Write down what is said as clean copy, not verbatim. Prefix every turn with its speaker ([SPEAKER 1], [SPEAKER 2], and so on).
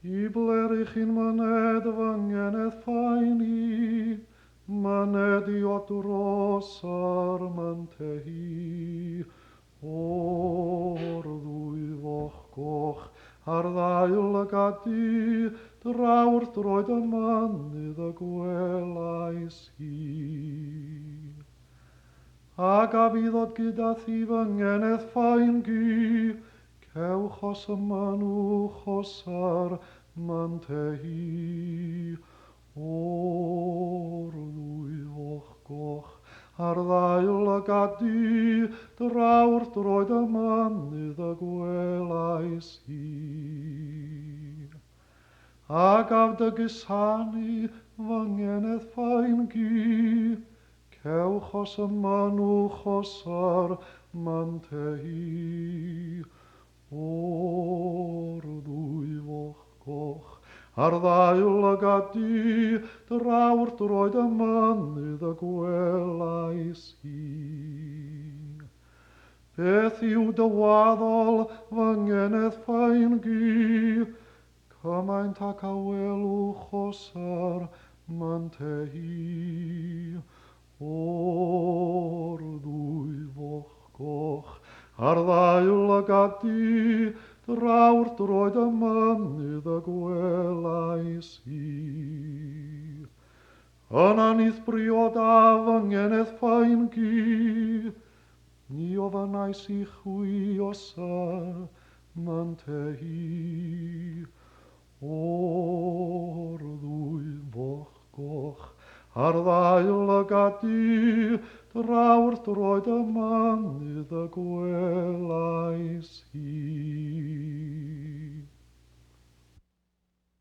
[SPEAKER 1] I blerich in myned fyngenedd ffaen i, myned I o dros ar mantehi. O'r ddwy foch goch ar ddail y gadi, draw'r droed y mynydd y gwelais hi. Ag a fyddod gyda thi fyngenedd ffaen gi, cewch os y manwch os ar mantehi. O'r ddwy foch goch ar ddail y gadi, draw'r droed y mynydd y gwelais hi. Ag af dy gysanu fyngenedd ffaen gi, cewch os y manwch os ar mantehi. O'r ddwy foch goch ar ddail y gadi, draw'r droed y mynydd y gwelais hi. Beth yw dy waddol fyngenedd ffaen gi, cymaint ac a welwch os ar mantehi. O'r ddwy foch goch ar ddail y gadi, draw'r droed y mynydd y gwelais hi. Yna nith briod a fyngenedd ffaen gi, ni o fynais I chwi os ar mantehi. O'r ddwy foch goch ar ddail y gadi, draw'r droed y mynydd y gwelais hi.